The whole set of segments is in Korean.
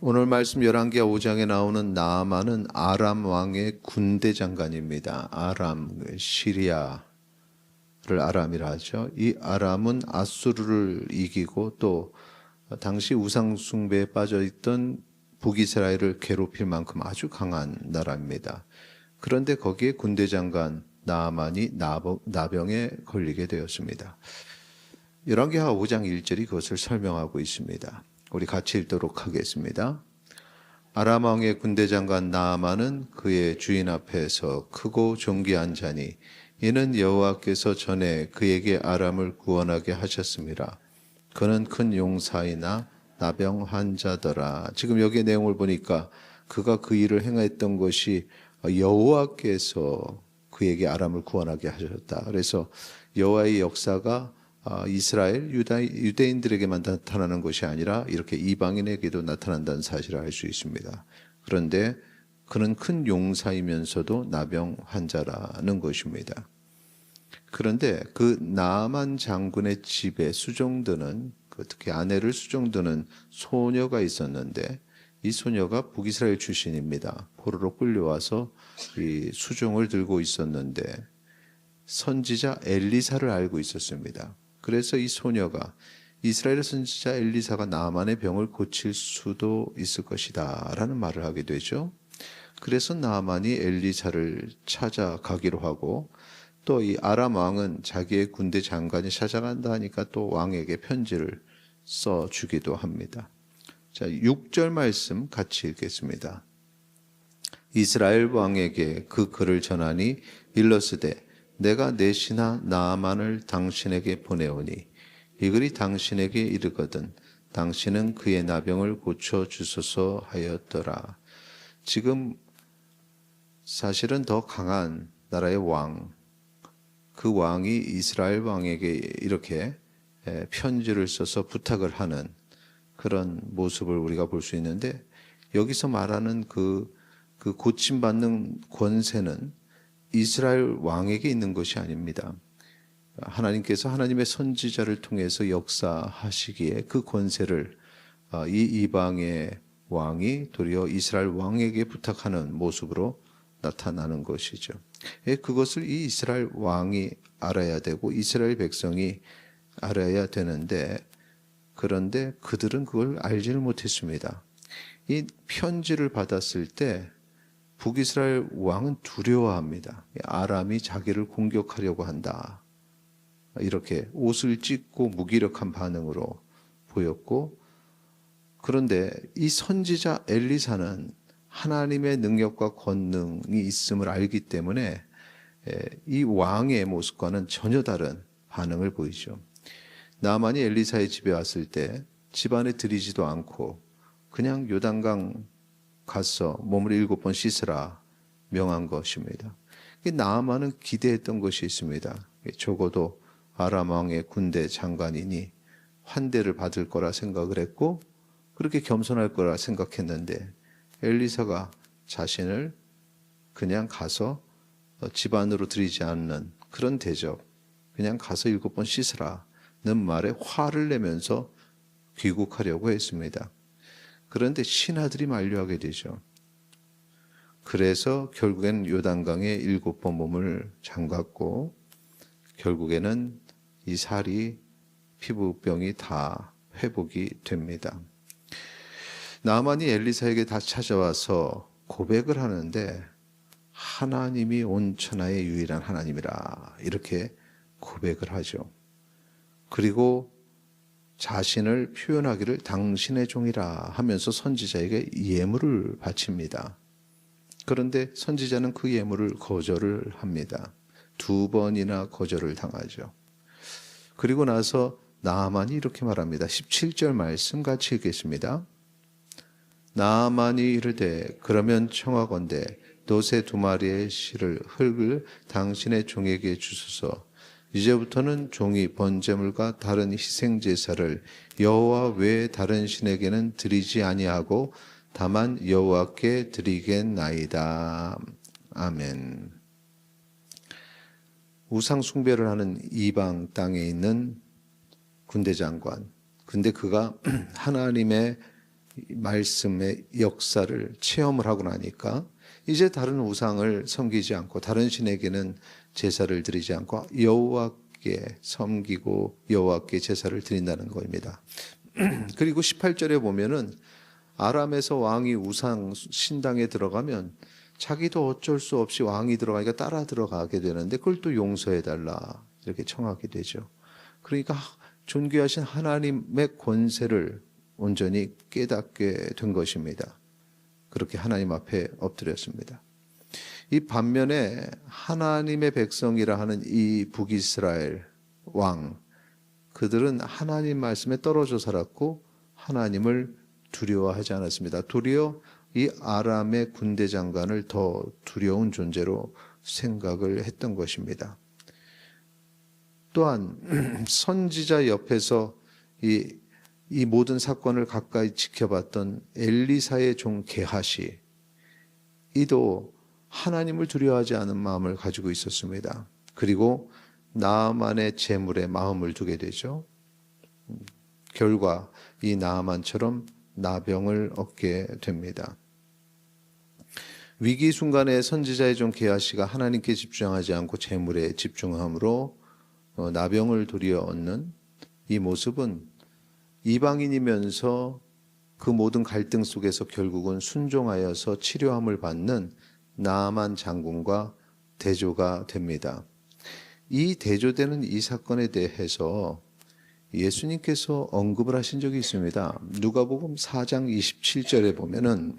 오늘 말씀 열왕기하 5장에 나오는 나아만은 아람 왕의 군대 장관입니다. 아람, 시리아를 아람이라 하죠. 이 아람은 아수르를 이기고 또 당시 우상 숭배에 빠져 있던 북이스라엘을 괴롭힐 만큼 아주 강한 나라입니다. 그런데 거기에 군대 장관 나아만이 나병에 걸리게 되었습니다. 열왕기하 5장 1절이 그것을 설명하고 있습니다. 우리 같이 읽도록 하겠습니다. 아람 왕의 군대 장관 나아만은 그의 주인 앞에서 크고 존귀한 자니 이는 여호와께서 전에 그에게 아람을 구원하게 하셨습니다. 그는 큰 용사이나 나병 환자더라. 지금 여기의 내용을 보니까 그가 그 일을 행했던 것이 여호와께서 그에게 아람을 구원하게 하셨다. 그래서 여호와의 역사가 이스라엘 유대인들에게만 나타나는 것이 아니라 이렇게 이방인에게도 나타난다는 사실을 알 수 있습니다. 그런데 그는 큰 용사이면서도 나병 환자라는 것입니다. 그런데 그 나아만 장군의 집에 수종드는, 특히 아내를 수종드는 소녀가 있었는데 이 소녀가 북이스라엘 출신입니다. 포로로 끌려와서 이 수종을 들고 있었는데 선지자 엘리사를 알고 있었습니다. 그래서 이 소녀가 이스라엘의 선지자 엘리사가 나아만의 병을 고칠 수도 있을 것이다 라는 말을 하게 되죠. 그래서 나아만이 엘리사를 찾아가기로 하고 또 이 아람 왕은 자기의 군대 장관이 찾아간다 하니까 또 왕에게 편지를 써주기도 합니다. 자, 6절 말씀 같이 읽겠습니다. 이스라엘 왕에게 그 글을 전하니 일러스되 내가 내 신하 나아만을 당신에게 보내오니 이 글이 당신에게 이르거든 당신은 그의 나병을 고쳐주소서 하였더라. 지금 사실은 더 강한 나라의 왕, 그 왕이 이스라엘 왕에게 이렇게 편지를 써서 부탁을 하는 그런 모습을 우리가 볼 수 있는데 여기서 말하는 그 고침받는 권세는 이스라엘 왕에게 있는 것이 아닙니다. 하나님께서 하나님의 선지자를 통해서 역사하시기에 그 권세를 이 이방의 왕이 도리어 이스라엘 왕에게 부탁하는 모습으로 나타나는 것이죠. 그것을 이 이스라엘 왕이 알아야 되고 이스라엘 백성이 알아야 되는데 그런데 그들은 그걸 알지를 못했습니다. 이 편지를 받았을 때 북이스라엘 왕은 두려워합니다. 아람이 자기를 공격하려고 한다. 이렇게 옷을 찢고 무기력한 반응으로 보였고 그런데 이 선지자 엘리사는 하나님의 능력과 권능이 있음을 알기 때문에 이 왕의 모습과는 전혀 다른 반응을 보이죠. 나아만이 엘리사의 집에 왔을 때 집안에 들이지도 않고 그냥 요단강 가서 몸을 7번 씻으라 명한 것입니다. 나아만은 기대했던 것이 있습니다. 적어도 아람 왕의 군대 장관이니 환대를 받을 거라 생각을 했고 그렇게 겸손할 거라 생각했는데 엘리사가 자신을 그냥 가서 집안으로 들이지 않는 그런 대접, 그냥 가서 7번 씻으라는 말에 화를 내면서 귀국하려고 했습니다. 그런데 신하들이 만류하게 되죠. 그래서 결국에는 요단강에 7번 몸을 잠갔고 결국에는 이 살이 피부병이 다 회복이 됩니다. 나아만이 엘리사에게 다 찾아와서 고백을 하는데 하나님이 온 천하의 유일한 하나님이라 이렇게 고백을 하죠. 그리고 자신을 표현하기를 당신의 종이라 하면서 선지자에게 예물을 바칩니다. 그런데 선지자는 그 예물을 거절을 합니다. 2번이나 거절을 당하죠. 그리고 나서 나아만이 이렇게 말합니다. 17절 말씀 같이 읽겠습니다. 나아만이 이르되 그러면 청하건대 노새 2마리의 흙을 당신의 종에게 주소서. 이제부터는 종이 번제물과 다른 희생제사를 여호와 외에 다른 신에게는 드리지 아니하고 다만 여호와께 드리겠나이다. 아멘. 우상 숭배를 하는 이방 땅에 있는 군대 장관. 근데 그가 하나님의 이 말씀의 역사를 체험을 하고 나니까 이제 다른 우상을 섬기지 않고 다른 신에게는 제사를 드리지 않고 여호와께 섬기고 여호와께 제사를 드린다는 겁니다. 그리고 18절에 보면은 아람에서 왕이 우상 신당에 들어가면 자기도 어쩔 수 없이 왕이 들어가니까 따라 들어가게 되는데 그걸 또 용서해 달라 이렇게 청하게 되죠. 그러니까 존귀하신 하나님의 권세를 온전히 깨닫게 된 것입니다. 그렇게 하나님 앞에 엎드렸습니다. 이 반면에 하나님의 백성이라 하는 이 북이스라엘 왕, 그들은 하나님 말씀에 떨어져 살았고 하나님을 두려워하지 않았습니다. 도리어 이 아람의 군대 장관을 더 두려운 존재로 생각을 했던 것입니다. 또한 선지자 옆에서 이 모든 사건을 가까이 지켜봤던 엘리사의 종 게하시, 이도 하나님을 두려워하지 않은 마음을 가지고 있었습니다. 그리고 나아만의 재물에 마음을 두게 되죠. 결과 이 나아만처럼 나병을 얻게 됩니다. 위기 순간에 선지자의 종 게하시가 하나님께 집중하지 않고 재물에 집중함으로 나병을 도리어 얻는 이 모습은 이방인이면서 그 모든 갈등 속에서 결국은 순종하여서 치료함을 받는 나아만 장군과 대조가 됩니다. 이 대조되는 이 사건에 대해서 예수님께서 언급을 하신 적이 있습니다. 누가복음 4장 27절에 보면은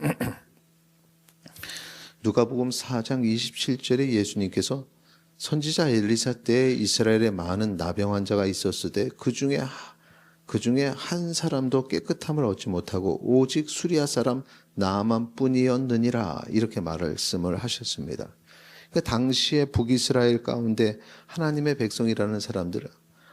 누가복음 4장 27절에 예수님께서 선지자 엘리사 때 이스라엘에 많은 나병 환자가 있었을 때 그 중에 한 사람도 깨끗함을 얻지 못하고 오직 수리아 사람 나아만 뿐이었느니라 이렇게 말씀을 하셨습니다. 그러니까 당시에 북이스라엘 가운데 하나님의 백성이라는 사람들은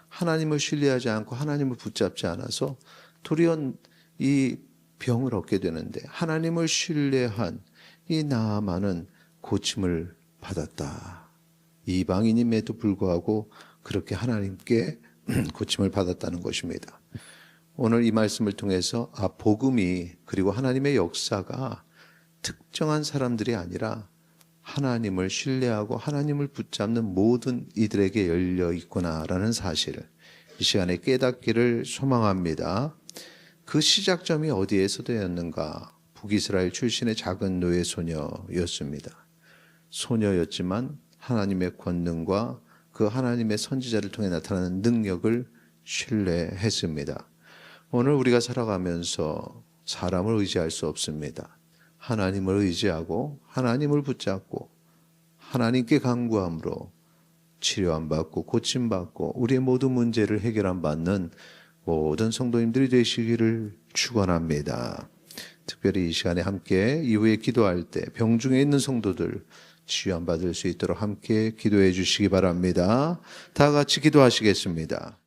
하나님을 신뢰하지 않고 하나님을 붙잡지 않아서 도리어 이 병을 얻게 되는데 하나님을 신뢰한 이 나아만은 고침을 받았다. 이방인임에도 불구하고 그렇게 하나님께 고침을 받았다는 것입니다. 오늘 이 말씀을 통해서 복음이 그리고 하나님의 역사가 특정한 사람들이 아니라 하나님을 신뢰하고 하나님을 붙잡는 모든 이들에게 열려 있구나라는 사실을 이 시간에 깨닫기를 소망합니다. 그 시작점이 어디에서 되었는가? 북이스라엘 출신의 작은 노예 소녀였습니다. 소녀였지만 하나님의 권능과 그 하나님의 선지자를 통해 나타나는 능력을 신뢰했습니다. 오늘 우리가 살아가면서 사람을 의지할 수 없습니다. 하나님을 의지하고 하나님을 붙잡고 하나님께 간구함으로 치료함받고 고침받고 우리의 모든 문제를 해결함받는 모든 성도님들이 되시기를 축원합니다. 특별히 이 시간에 함께 이후에 기도할 때 병중에 있는 성도들 치유함 받을 수 있도록 함께 기도해 주시기 바랍니다. 다 같이 기도하시겠습니다.